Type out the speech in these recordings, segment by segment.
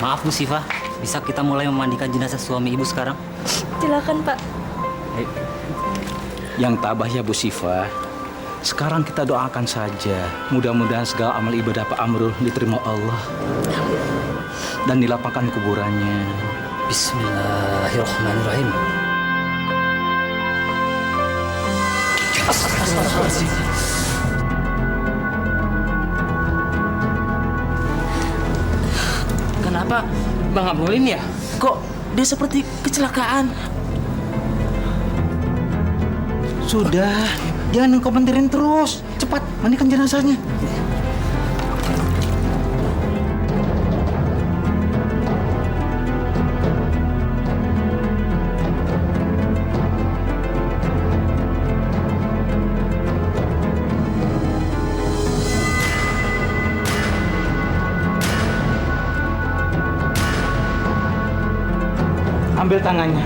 Maaf Bu Siva, bisa kita mulai memandikan jenazah suami Ibu sekarang? Silakan, Pak. Yang tabah ya Bu Siva. Sekarang kita doakan saja. Mudah-mudahan segala amal ibadah Pak Amrul diterima Allah. Dan dilapangkan kuburannya. Bismillahirrahmanirrahim. Astagfirullahaladzim. Kenapa Bang Amrulin ya? Kok dia seperti kecelakaan? Sudah, jangan ngomentarin terus. Cepat, mandikan jenazahnya. Ambil tangannya.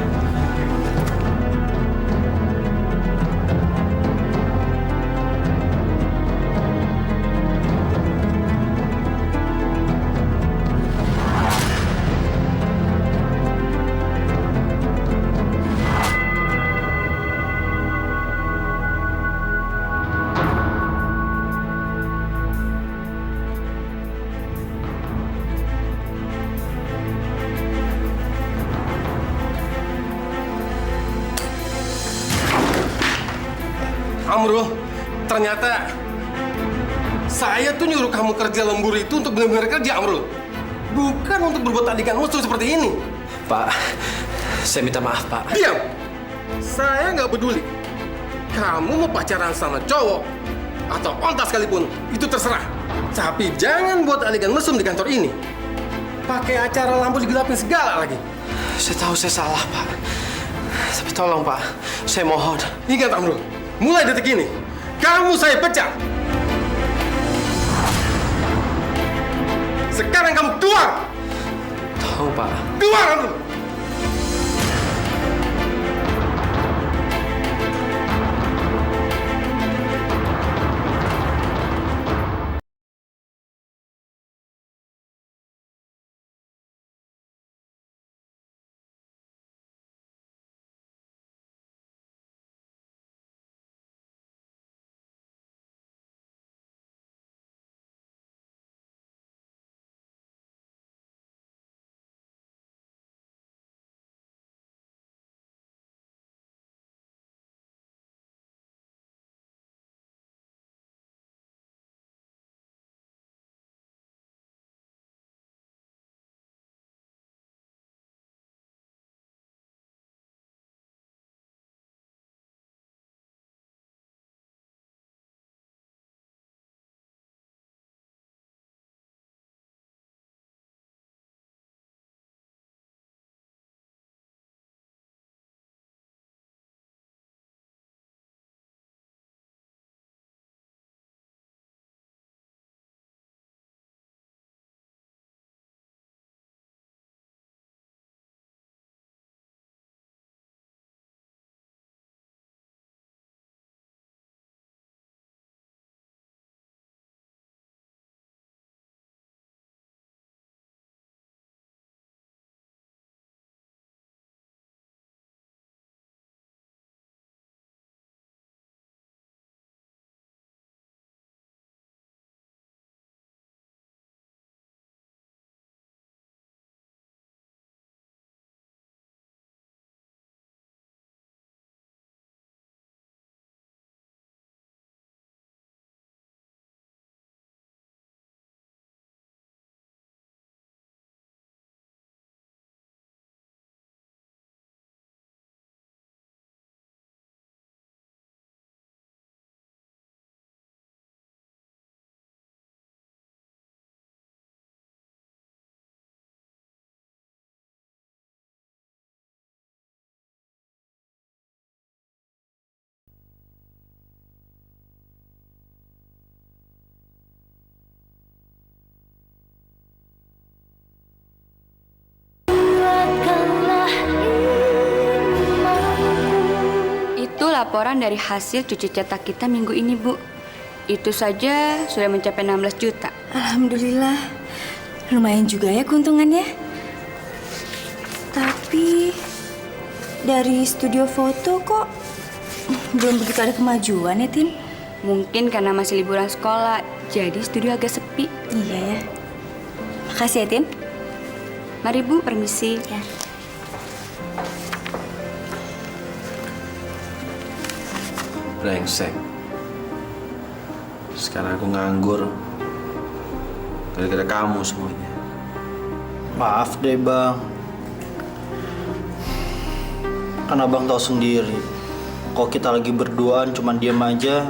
Amrul, ternyata saya tuh nyuruh kamu kerja lembur itu untuk benar-benar kerja, Amrul. Bukan untuk berbuat tandingan musuh seperti ini. Pak, saya minta maaf, Pak. Diam! Saya nggak peduli. Kamu mau pacaran sama cowok atau ontas sekalipun, itu terserah. Tapi jangan buat adegan mesum di kantor ini. Pakai acara lampu digelapin segala lagi. Saya tahu saya salah, Pak. Tapi tolong, Pak. Saya mohon. Ingat, Amrul. Mulai detik ini, kamu saya pecat. Sekarang kamu keluar. Tahu, Pak. Keluar, Amrul. Laporan dari hasil cuci cetak kita minggu ini, Bu. Itu saja sudah mencapai 16 juta. Alhamdulillah. Lumayan juga ya keuntungannya. Tapi dari studio foto kok belum begitu ada kemajuan ya, Tin? Mungkin karena masih liburan sekolah, jadi studio agak sepi. Iya ya. Makasih ya, Tin. Mari Bu, permisi. Ya. Brengsek. Sekarang aku nganggur. Gara-gara kamu semuanya. Maaf deh bang. Kan abang tahu sendiri. Kalau kita lagi berduaan cuman diam aja,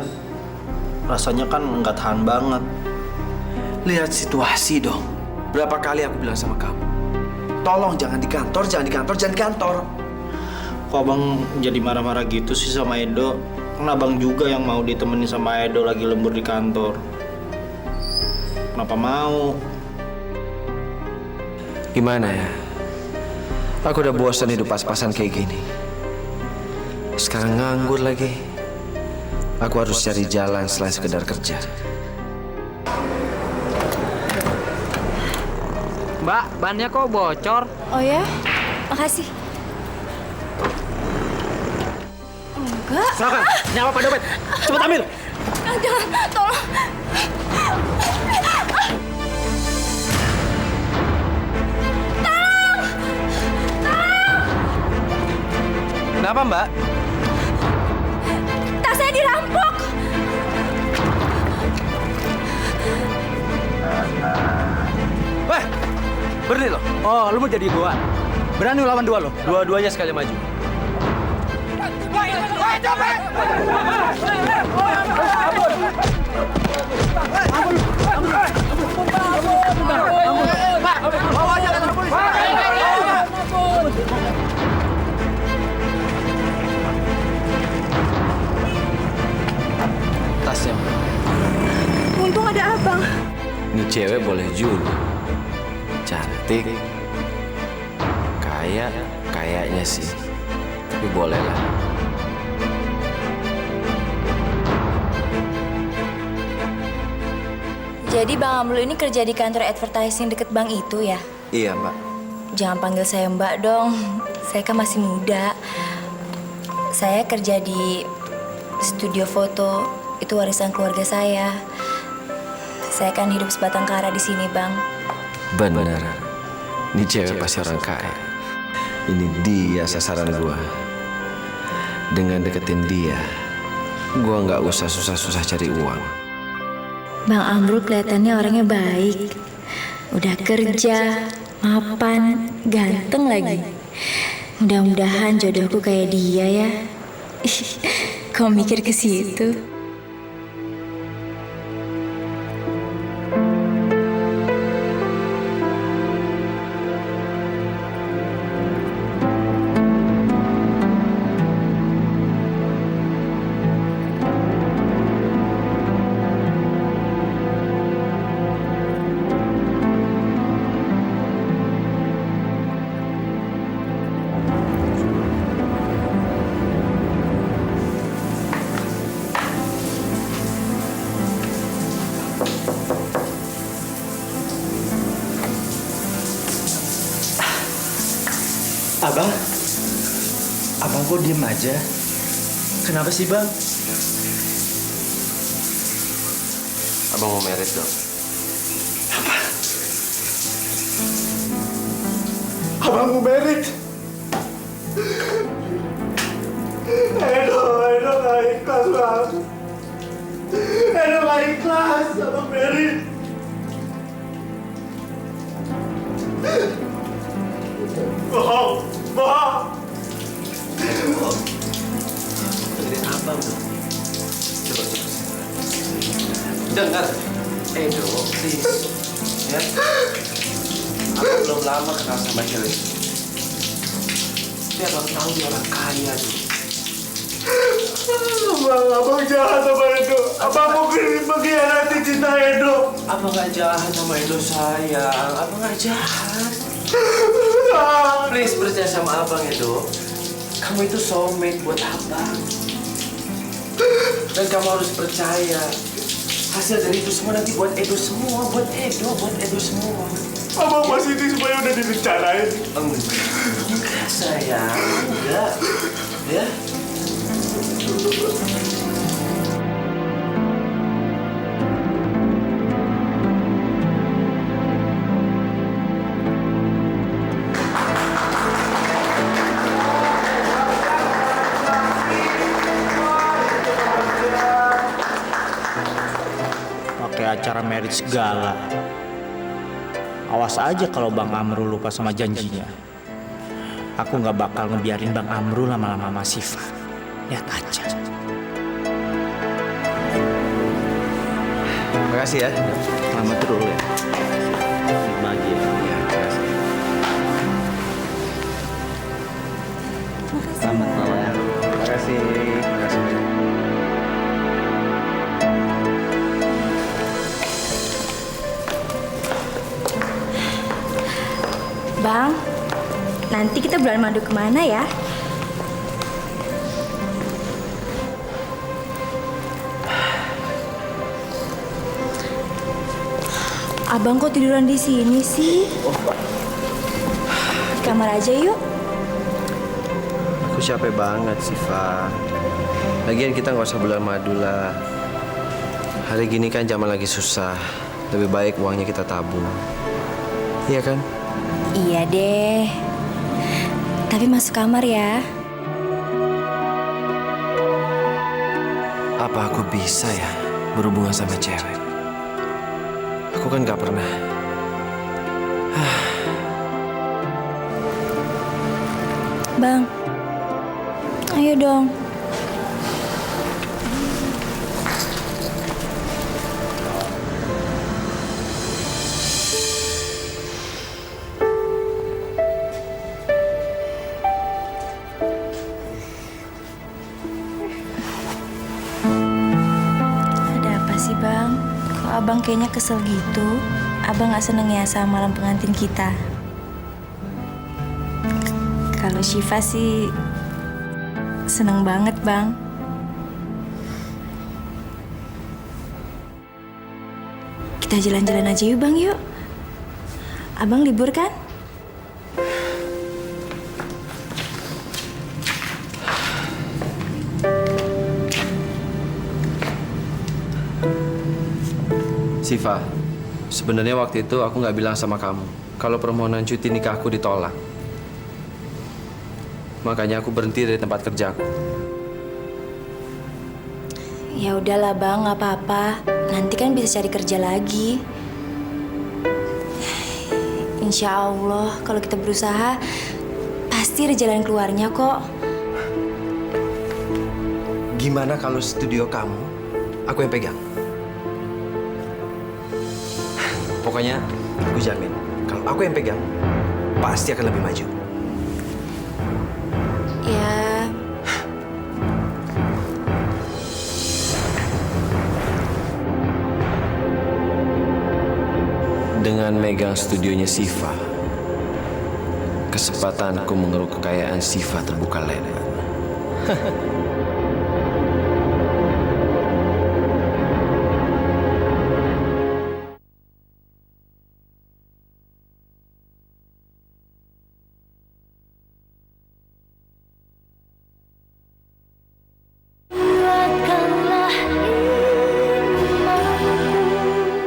rasanya kan nggak tahan banget. Lihat situasi dong. Berapa kali aku bilang sama kamu, tolong jangan di kantor, jangan di kantor, jangan di kantor. Kok abang jadi marah-marah gitu sih sama Edo? Kan abang juga yang mau ditemenin sama Edo lagi lembur di kantor. Kenapa mau? Gimana ya? Aku udah bosan hidup pas-pasan kayak gini. Sekarang nganggur lagi. Aku harus cari jalan selain sekedar kerja. Mbak, bannya kok bocor? Oh ya? Makasih. Enggak. Silakan, ini apa Pak Dompet? Cepat ambil. Jangan, tolong. Kenapa Mbak? Tas saya dirampok. Weh, berhenti lo. Oh, lu mau jadi gua? Berani lawan dua lo? Dua-duanya sekali maju. Tasnya. Untung ada abang. Ini cewek boleh juga. Cantik. Kayaknya sih. Tapi boleh lah. Jadi Bang Amrul ini kerja di kantor advertising deket bank itu ya? Iya, Mbak. Jangan panggil saya Mbak dong. Saya kan masih muda. Saya kerja di studio foto. Itu warisan keluarga saya. Saya kan hidup sebatang kara di sini, Bang. Bener. Ini cewek pasti orang kaya. Ini dia sasaran gua. Dengan deketin dia, gua nggak usah susah-susah cari uang. Bang Amrul kelihatannya orangnya baik. Udah kerja, mapan, ganteng lagi. Mudah-mudahan jodohku kayak dia ya. Kau mikir ke situ? Abang kok diem aja? Kenapa sih bang? Abang mau merit dong. Abang mau merit? Edo gak ikhlas bang. Edo gak ikhlas abang merit. Bohong. Dengerin abang dong. Coba. Dengar. Edo, please. Ya. Abang belum lama kenal sama cewek itu. Tapi abang tahu dia orang kaya tuh. Abang jahat sama Edo. Abang mau mengkhianati cinta Edo. Abang gak jahat sama Edo sayang. Abang gak jahat. Please percaya sama abang Edo. Kamu itu soulmate buat abang. Dan kamu harus percaya. Hasil dari itu semua nanti buat Edo semua. Buat Edo semua. Abang pasti ini semuanya udah direncanain. Sayang, enggak. Ya. Pakai acara merit segala. Awas aja kalau Bang Amrul lupa sama janjinya. Aku nggak bakal ngebiarin Bang Amrul lama-lama sama Siva. Lihat aja. Makasih ya. Selamat dulu ya. Bahagia. Ya, makasih. Selamat malam. Makasih. Makasih. Bang, nanti kita bulan madu kemana ya? Abang kok tiduran di sini sih? Di kamar aja yuk. Aku capek banget, Siva. Lagian kita nggak usah bulan madu lah. Hari gini kan zaman lagi susah. Lebih baik uangnya kita tabung. Iya kan? Iya deh. Tapi masuk kamar ya. Apa aku bisa ya berhubungan sama cewek? Aku kan nggak pernah. Bang, ayo dong. Ada apa sih, Bang? Kok Abang kayaknya kesel gitu? Abang gak seneng ya sama malam pengantin kita? Kalau Syifa sih seneng banget, Bang. Kita jalan-jalan aja yuk, Bang, yuk. Abang libur kan? Siva, sebenarnya waktu itu aku nggak bilang sama kamu kalau permohonan cuti nikahku ditolak. Makanya aku berhenti dari tempat kerjaku. Ya udahlah, Bang, nggak apa-apa. Nanti kan bisa cari kerja lagi. Insya Allah, kalau kita berusaha, pasti ada jalan keluarnya kok. Gimana kalau studio kamu, aku yang pegang? Pokoknya aku jamin, kalau aku yang pegang, pasti akan lebih maju. Ya, dengan megang studionya Siva, kesempatanku mengeruk kekayaan Siva terbuka lebar.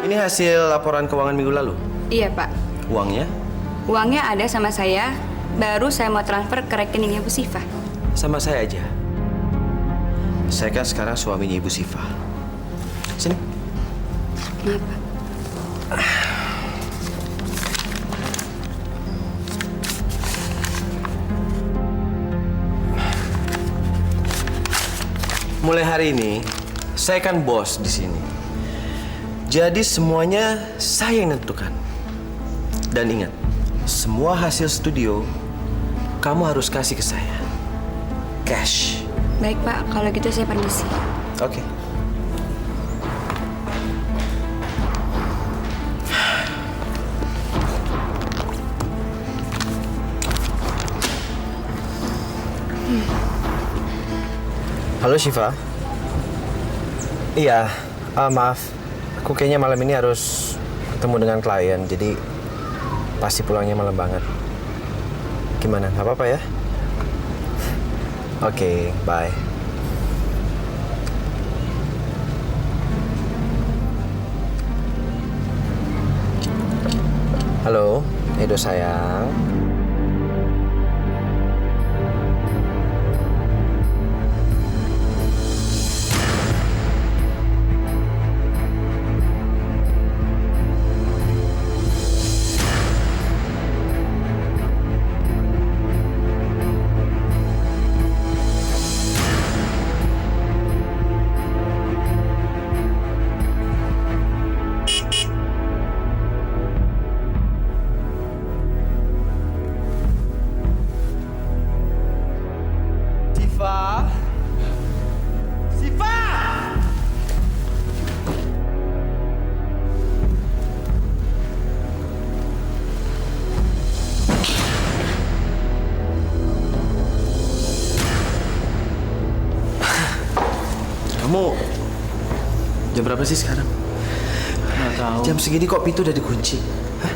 Ini hasil laporan keuangan minggu lalu. Iya, Pak. Uangnya Uangnya ada sama saya. Baru saya mau transfer ke rekeningnya Bu Siva. sama saya aja. Saya kan sekarang suaminya Ibu Siva. Sini. Maaf, Pak. Mulai hari ini, saya kan bos di sini. Jadi semuanya saya yang nentukan. Dan ingat, semua hasil studio kamu harus kasih ke saya. Cash. Baik, Pak. Kalau gitu saya permisi. Oke. Halo Syifa. Iya, maaf. Aku kayaknya malam ini harus ketemu dengan klien. Jadi Pasti pulangnya malam banget. Gimana? Gak apa-apa ya? Oke, bye. Halo, Edo sayang. Siva? Siva! Kamu jam berapa sih sekarang? Nggak tahu. Jam segini kok pintu udah dikunci? Hah?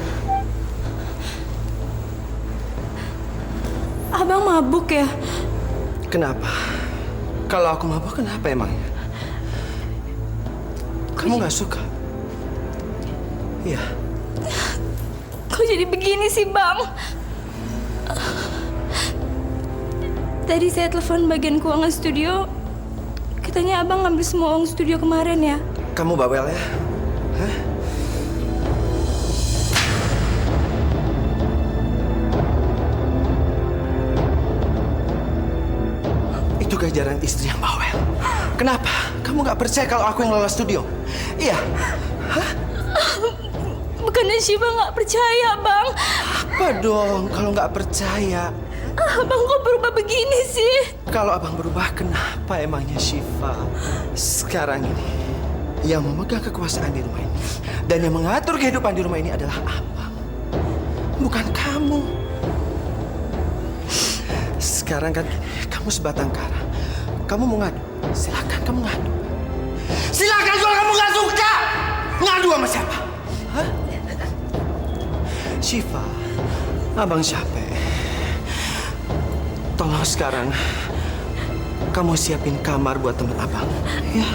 Abang mabuk ya? Kenapa? Kalau aku mabuk kenapa emangnya? Kamu nggak suka? Iya. Kok jadi begini sih, Bang? Tadi saya telepon bagian keuangan studio. Katanya Abang ngambil semua uang studio kemarin ya? Kamu bawel ya? Hah? Itu kejaran istri yang bawel. Kenapa? Kamu nggak percaya kalau aku yang lolos studio? Iya. Hah? Bukannya Shiva nggak percaya, Bang. Apa dong kalau nggak percaya? Abang kok berubah begini sih? Kalau abang berubah, kenapa emangnya Shiva? Sekarang ini, yang memegang kekuasaan di rumah ini dan yang mengatur kehidupan di rumah ini adalah abang, bukan kamu. Sekarang kan kamu sebatang kara. Kamu mau ngadu? Silakan kamu ngadu. Silakan kalau kamu nggak suka. Ngadu sama siapa? Hah? Shiva, abang capek. Tolong sekarang kamu siapin kamar buat teman abang, ya?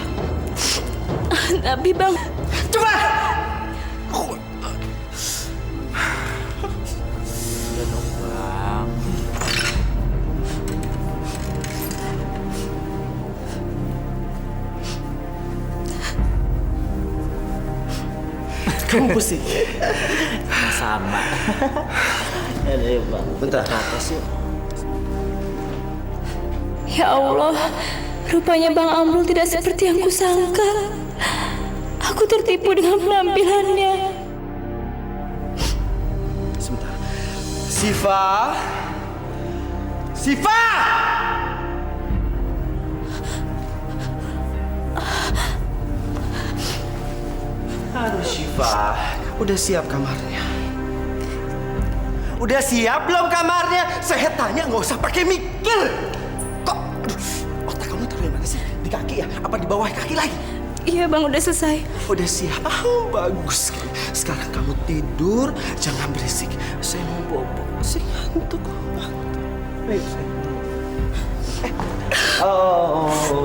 Tapi Bang, Cepat! Udah dong, Bang. Kamu pusing. Sama. Ya deh, Bang. Bentar. Ke atas yuk. ya Allah, rupanya Bang Amrul tidak seperti yang kusangka. Aku tertipu dengan penampilannya. Sebentar. Siva! Siva! Aduh, Siva. Udah siap kamarnya? Udah siap belum kamarnya? Saya tanya nggak usah pakai mikir. Kok, aduh, otak kamu taruh di mana sih? Di kaki ya? Apa di bawah kaki lagi? Iya Bang, udah selesai. Udah siap? Oh, bagus sekali. Sekarang kamu tidur, jangan berisik. Saya mau bobo. Saya ngantuk. Ayo, saya.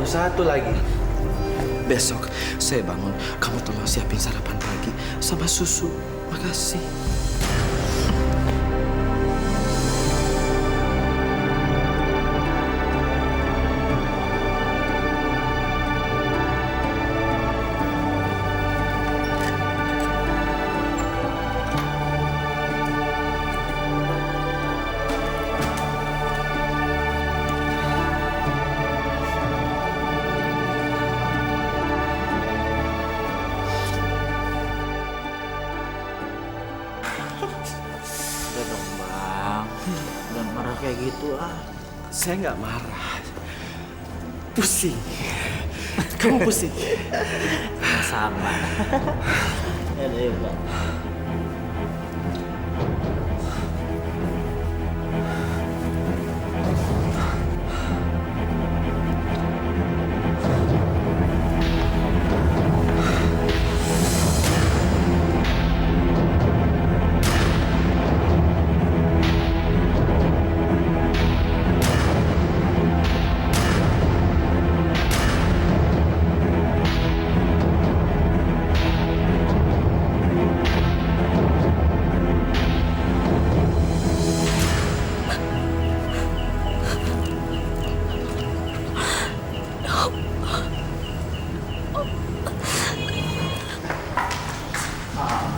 Satu lagi. Besok saya bangun, kamu tolong siapin sarapan pagi sama susu. Makasih. Udah dong, Bang. Jangan marah kayak gitu lah. Saya nggak marah. Pusing. Kamu pusing. Sama. Ya deh, Bang.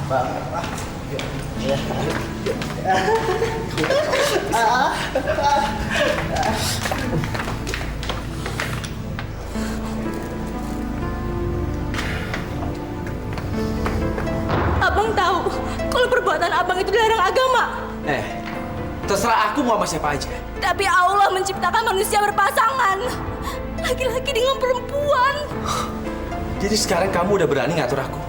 Abang tahu kalau perbuatan abang itu dilarang agama. Terserah aku mau sama siapa aja. Tapi Allah menciptakan manusia berpasangan. Laki-laki dengan perempuan. Jadi sekarang kamu udah berani ngatur aku?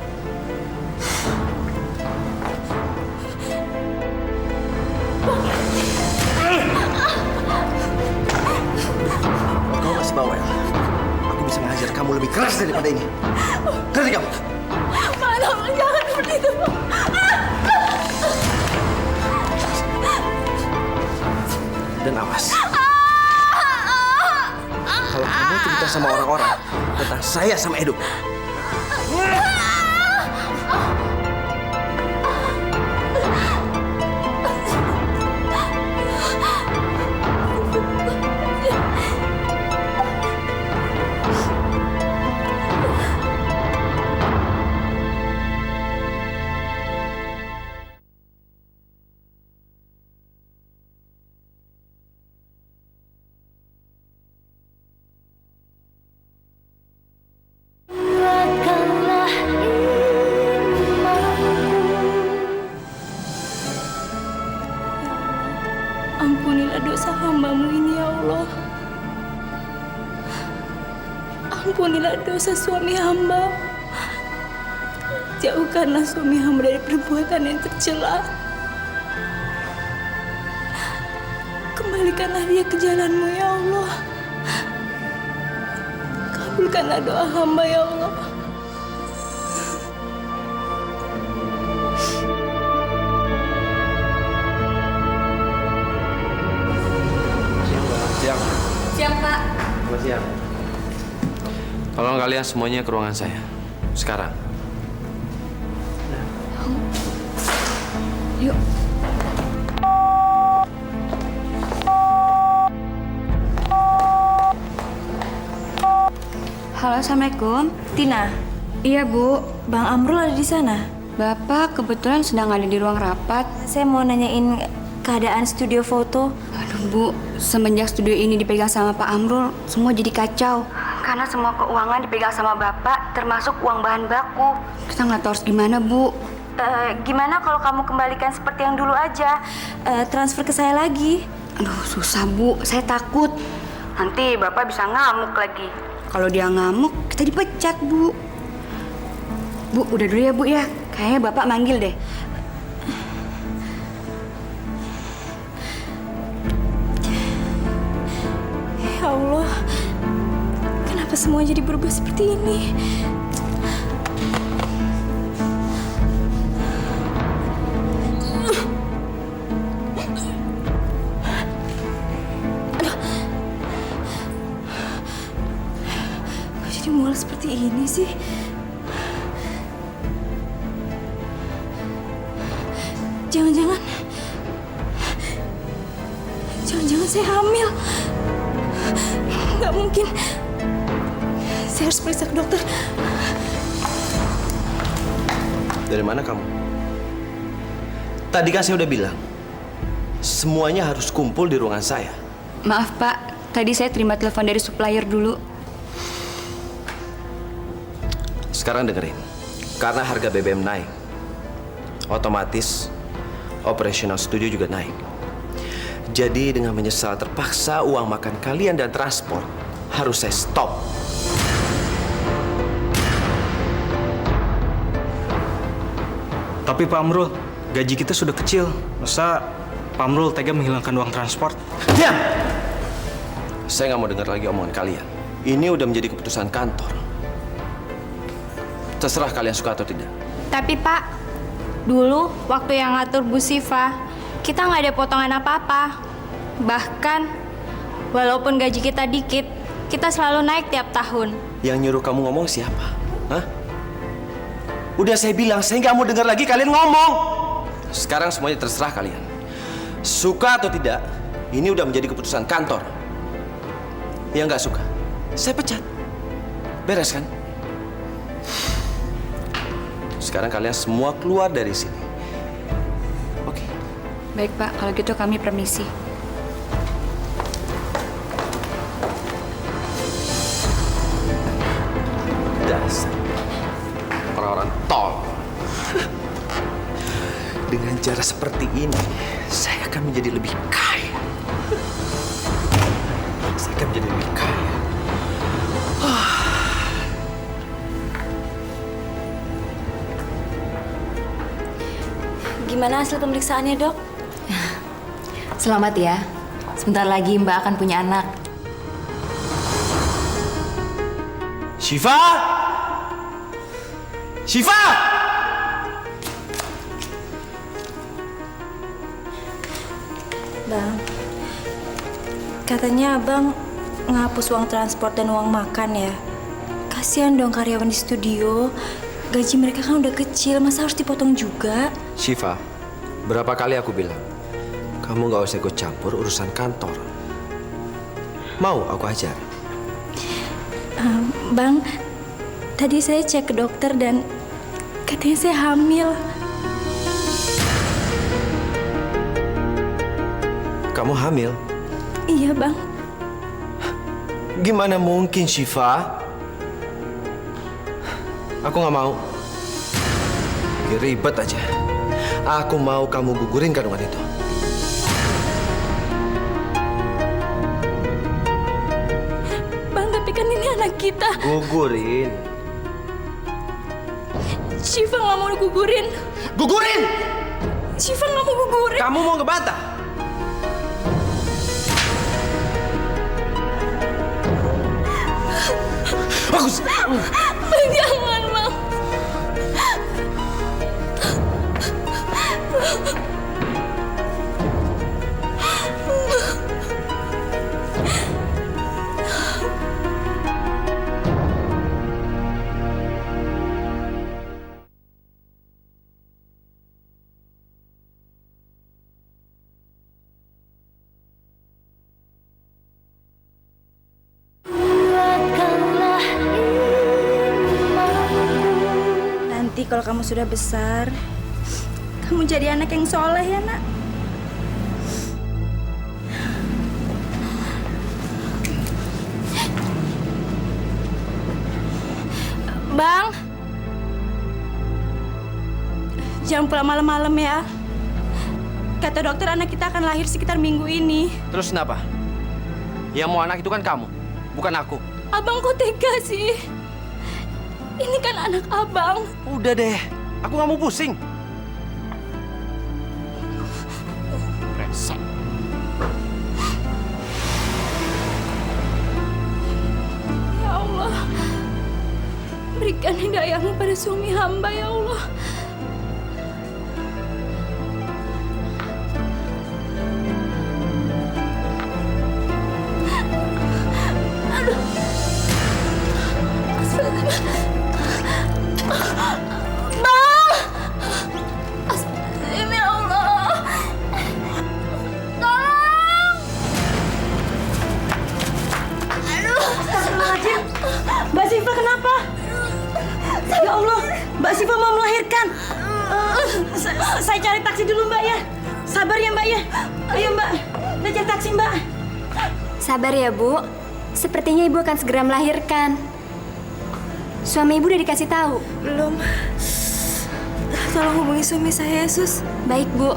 Kamu masih bawel. Aku bisa mengajar kamu lebih keras daripada ini. Berani kamu? Mana, jangan seperti itu. Dan awas. Kalau kamu cerita sama orang-orang tentang saya sama Edo. Ampunilah dosa hamba-Mu ini, ya Allah. Ampunilah dosa suami hamba. Jauhkanlah suami hamba dari perbuatan yang tercela. Kembalikanlah dia ke jalan-Mu, ya Allah. Kabulkanlah doa hamba, ya Allah. Siang. Siap, Pak. Selamat siang. Tolong kalian semuanya ke ruangan saya. Sekarang. Yuk. Halo, Assalamualaikum. Tina, Iya, Bu. Bang Amrul ada di sana. Bapak kebetulan sedang ada di ruang rapat. Saya mau nanyain keadaan studio foto. Aduh, Bu. Semenjak studio ini dipegang sama Pak Amrul, semua jadi kacau. Karena semua keuangan dipegang sama Bapak, termasuk uang bahan baku. Kita nggak tahu harus gimana, Bu. Gimana kalau kamu kembalikan seperti yang dulu aja? Transfer ke saya lagi. Aduh, susah, Bu. Saya takut. Nanti Bapak bisa ngamuk lagi. Kalau dia ngamuk, kita dipecat, Bu. Bu, udah dulu ya, Bu ya. Kayaknya Bapak manggil deh. Ya Allah, kenapa semua jadi berubah seperti ini? Kok jadi mual seperti ini sih? Jangan-jangan saya hamil. Nggak mungkin. Saya harus periksa ke dokter. Dari mana kamu? Tadi kan saya udah bilang, semuanya harus kumpul di ruangan saya. Maaf, Pak. Tadi saya terima telepon dari supplier dulu. Sekarang dengerin, karena harga BBM naik, otomatis operasional studio juga naik. Jadi dengan menyesal terpaksa uang makan kalian dan transport harus saya stop. Tapi Pak Amrul, gaji kita sudah kecil. Masa Pak Amrul tega menghilangkan uang transport? Diam! Saya nggak mau dengar lagi omongan kalian. Ini udah menjadi keputusan kantor. Terserah kalian suka atau tidak. Tapi Pak, dulu waktu yang ngatur Bu Siva, kita nggak ada potongan apa-apa. Bahkan, walaupun gaji kita dikit, kita selalu naik tiap tahun. Yang nyuruh kamu ngomong siapa? Hah? Udah saya bilang, saya nggak mau dengar lagi kalian ngomong. Sekarang semuanya terserah kalian. Suka atau tidak, ini udah menjadi keputusan kantor. Yang nggak suka, saya pecat. Beres kan? Sekarang kalian semua keluar dari sini. Oke. Baik Pak, kalau gitu kami permisi. Dasar orang-orang tol. Dengan cara seperti ini, saya akan menjadi lebih kaya. Saya akan menjadi lebih kaya. Gimana hasil pemeriksaannya, Dok? Selamat ya. Sebentar lagi Mbak akan punya anak. Syifa! Syifa! Bang, katanya Abang ngapus uang transport dan uang makan ya. Kasihan dong karyawan di studio. Gaji mereka kan udah kecil, masa harus dipotong juga? Syifa, berapa kali aku bilang, kamu gak usah ikut campur urusan kantor. Mau aku ajar? Bang, tadi saya cek ke dokter dan katanya saya hamil. Kamu hamil? Iya, Bang. Gimana mungkin, Syifa? Aku gak mau. Ribet aja. Aku mau kamu gugurin kandungan itu. Bang, tapi kan ini anak kita. Gugurin. Syifa nggak mau gugurin. Gugurin! Syifa nggak mau gugurin. Kamu mau ngebantah? Bagus. Bang, jangan, Bang. Nanti kalau kamu sudah besar, kamu jadi anak yang soleh ya, Nak. Bang, jangan pulang malam-malam ya. Kata dokter anak kita akan lahir sekitar minggu ini. Terus kenapa? Yang mau anak itu kan kamu, bukan aku. Abang kok tega sih? Ini kan anak abang. Udah deh, aku nggak mau pusing. Resek. Ya Allah, berikan hidayahmu pada suami hamba ya Allah. Aduh. Bang! Astagfirullahaladzim ya Allah. Tolong! Aduh. Astagfirullahaladzim. Mbak Syifa kenapa? Ya Allah, Mbak Syifa mau melahirkan. Saya cari taksi dulu Mbak ya. Sabar ya Mbak ya. Ayo Mbak, kita cari taksi Mbak. Sabar ya, Bu. Sepertinya Ibu akan segera melahirkan. Suami Ibu udah dikasih tahu? Belum. Tolong hubungi suami saya, Sus. Baik, Bu.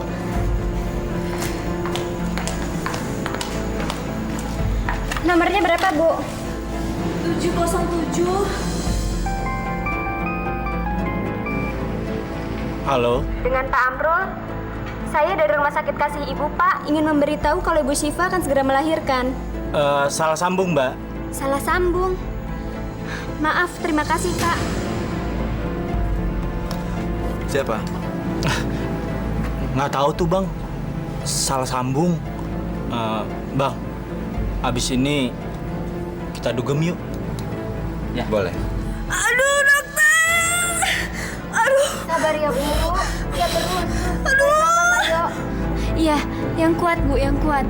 Nomornya berapa, Bu? 707. Halo? Dengan Pak Amrul. Saya dari Rumah Sakit Kasih Ibu, Pak. Ingin memberitahu kalau Ibu Syifa akan segera melahirkan. Salah sambung, Mbak. Salah sambung. Maaf, terima kasih, Pak. Siapa? Nggak tahu tuh, Bang. Salah sambung. Bang, abis ini kita dugem yuk. Ya. Boleh. Aduh, dokter. Aduh. Sabar ya, Bu. Ya terus. Aduh. Iya, yang kuat, Bu, yang kuat.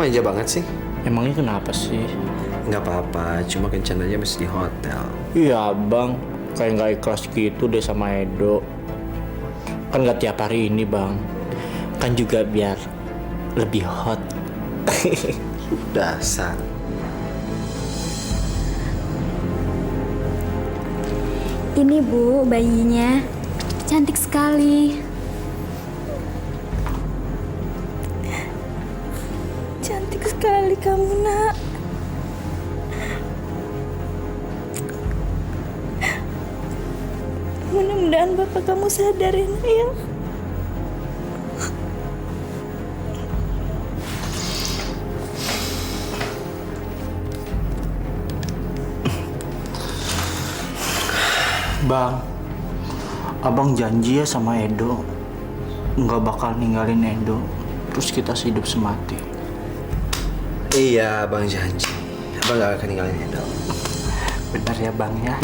manja banget sih? Emangnya kenapa sih? Nggak apa-apa, cuma kencan aja mesti di hotel. Iya bang, kayak nggak ikhlas gitu deh sama Edo. Kan nggak tiap hari ini bang, kan juga biar lebih hot. Dasar. Ini Bu, bayinya. Cantik sekali. Cantik sekali kamu, Nak. Mudah-mudahan bapak kamu sadar ya, Nak, ya. Bang, abang janji ya sama Edo nggak bakal ninggalin Edo, terus kita sehidup semati. Iya, Bang janji. Abang gak akan ninggalin Edo. Benar ya bang ya?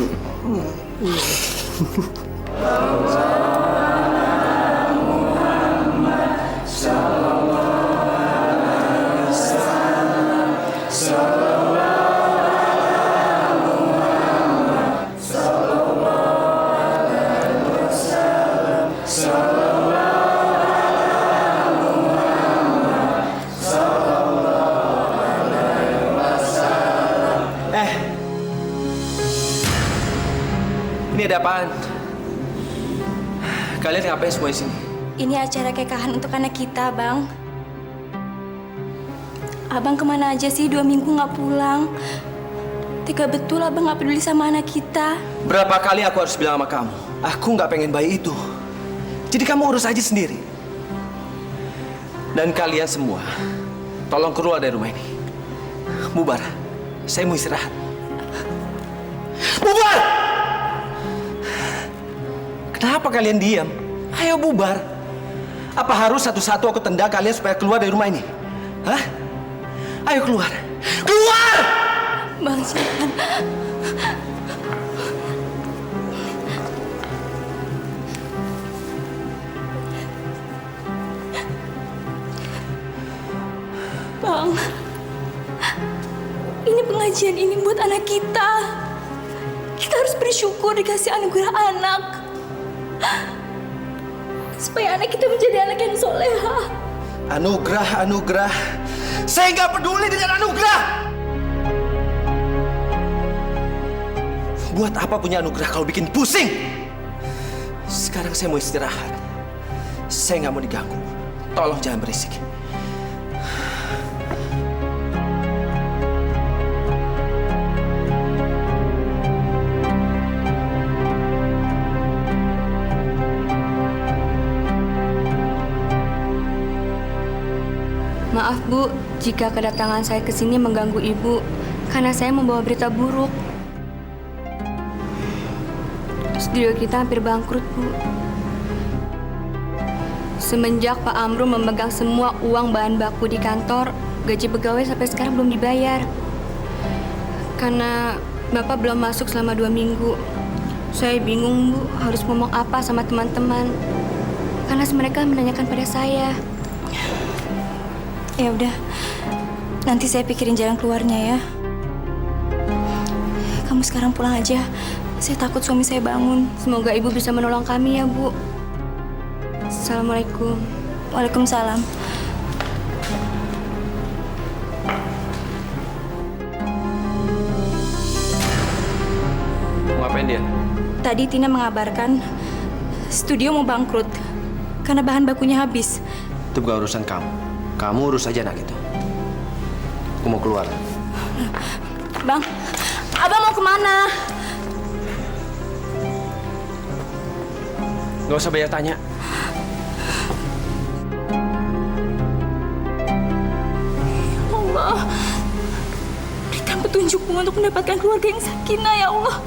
Ini ada apaan? Kalian ngapain semua di sini? Ini acara kekahan untuk anak kita, Bang. Abang kemana aja sih 2 minggu nggak pulang? Tega betul abang nggak peduli sama anak kita. Berapa kali aku harus bilang sama kamu, aku nggak pengen bayi itu. Jadi kamu urus aja sendiri. Dan kalian semua, tolong keluar dari rumah ini. Bubar, saya mau istirahat. Bubar! Kenapa kalian diam? Ayo bubar. Apa harus satu-satu aku tendang kalian supaya keluar dari rumah ini? Hah? Ayo keluar. Keluar! Bang, jangan. Bang, ini pengajian ini buat anak kita. Kita harus bersyukur dikasih anugerah anak. Supaya anak kita menjadi anak yang soleha. Anugerah, anugerah. Saya nggak peduli dengan anugerah. Buat apa punya anugerah kalau bikin pusing? Sekarang saya mau istirahat. Saya nggak mau diganggu. Tolong jangan berisik. Maaf Bu, jika kedatangan saya ke sini mengganggu Ibu, karena saya membawa berita buruk. Studio kita hampir bangkrut, Bu. Semenjak Pak Amru memegang semua uang bahan baku di kantor, gaji pegawai sampai sekarang belum dibayar. Karena Bapak belum masuk selama 2 minggu. Saya bingung, Bu, harus ngomong apa sama teman-teman. Karena mereka menanyakan pada saya. Ya udah, nanti saya pikirin jalan keluarnya ya. Kamu sekarang pulang aja. Saya takut suami saya bangun. Semoga Ibu bisa menolong kami ya, Bu. Assalamualaikum. Waalaikumsalam. Mau ngapain dia? Tadi Tina mengabarkan studio mau bangkrut karena bahan bakunya habis. Itu bukan urusan kamu. Kamu urus aja anak itu. Aku mau keluar. Bang, Abang mau kemana? Gak usah banyak tanya. Allah, berikan petunjukmu untuk mendapatkan keluarga yang sakinah ya Allah.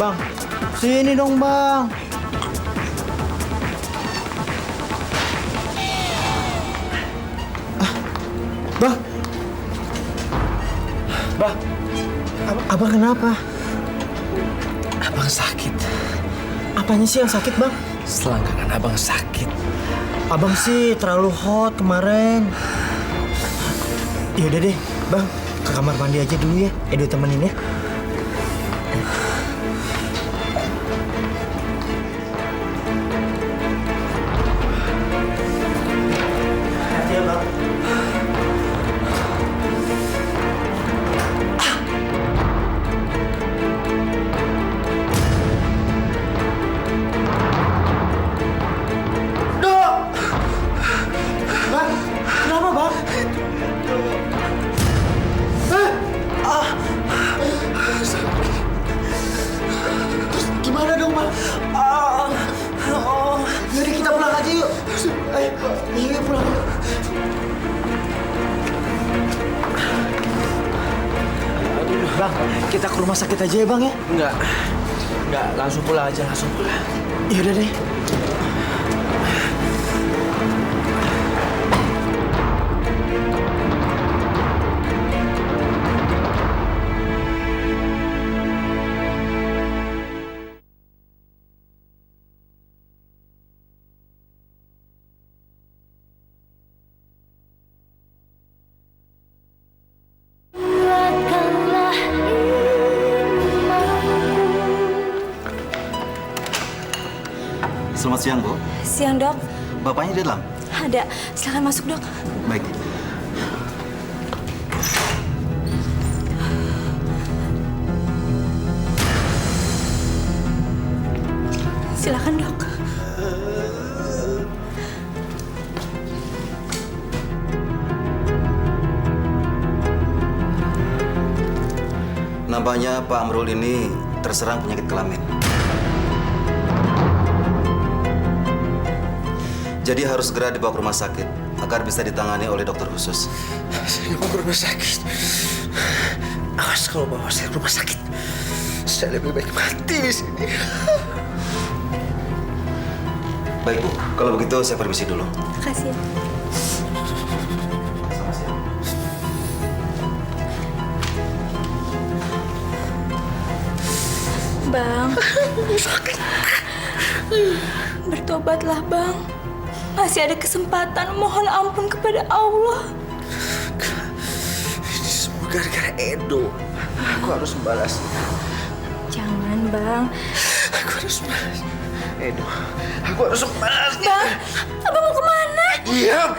Bang, sini dong bang. Bang. Bang. Abang kenapa? Abang sakit. Apanya sih yang sakit, Bang? Selangkangan abang sakit. Abang sih terlalu hot kemarin. Yaudah deh, Bang. Ke kamar mandi aja dulu ya. Edo temenin ya. Hati ya, Bang. Bang, kenapa, Bang? Terus gimana dong, Bang? Yaudah kita pulang aja yuk. Ayo, iya pulang yuk. Bang, kita ke rumah sakit aja ya, Bang ya? Enggak, langsung pulang aja, langsung pulang. Yaudah deh. Selamat siang, Bu. Siang, Dok. Bapaknya di dalam? Ada. Silakan masuk, Dok. Baik. Silakan, Dok. Nampaknya Pak Amrul ini terserang penyakit kelamin. Jadi harus segera dibawa ke rumah sakit agar bisa ditangani oleh dokter khusus. Saya mau ke rumah sakit. Awas kalau bawa saya ke rumah sakit. Saya lebih baik mati di sini. Baik, Bu. Kalau begitu saya permisi dulu. Makasih ya. Bang. Bertobatlah, Bang. Masih ada kesempatan, mohon ampun kepada Allah. Ini semua gara-gara Edo. Aku harus membalas. Jangan, Bang. Aku harus membalas. Edo, aku harus membalas. Bang, Abang mau kemana? Diam.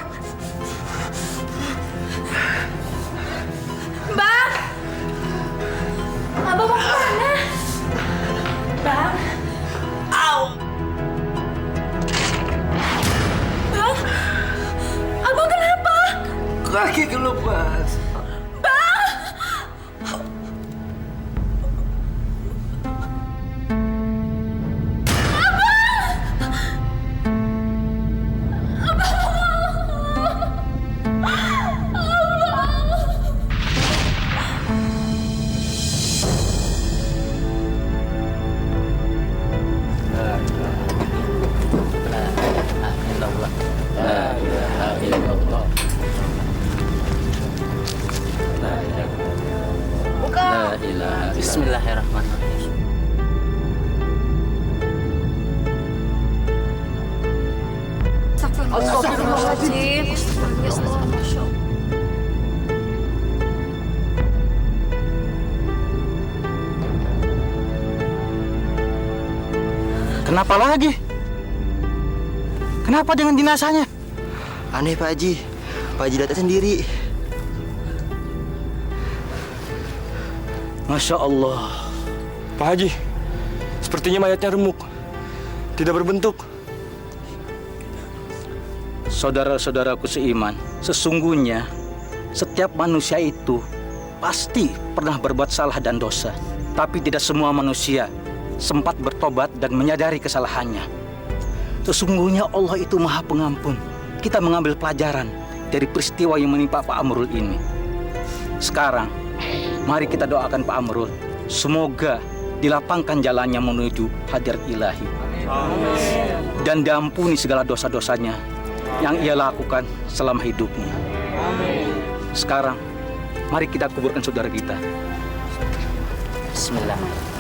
Bang! Abang mau kemana? Bang? Au! Bang? Abang kenapa? Kaki kelepas. Bang! Bismillahirrahmanirrahim. Astagfirullahaladzim. Kenapa lagi? Kenapa dengan jenazahnya? Aneh, Pak Haji. Pak Haji datang sendiri. Masya Allah. Pak Haji, sepertinya mayatnya remuk. Tidak berbentuk. Saudara-saudaraku seiman, sesungguhnya setiap manusia itu pasti pernah berbuat salah dan dosa. Tapi tidak semua manusia sempat bertobat dan menyadari kesalahannya. Sesungguhnya Allah itu Maha Pengampun. Kita mengambil pelajaran dari peristiwa yang menimpa Pak Amrul ini. Sekarang, mari kita doakan Pak Amrul. Semoga dilapangkan jalannya menuju hadirat ilahi. Amin. Dan diampuni segala dosa-dosanya yang ia lakukan selama hidupnya. Amin. Sekarang, mari kita kuburkan saudara kita. Bismillah.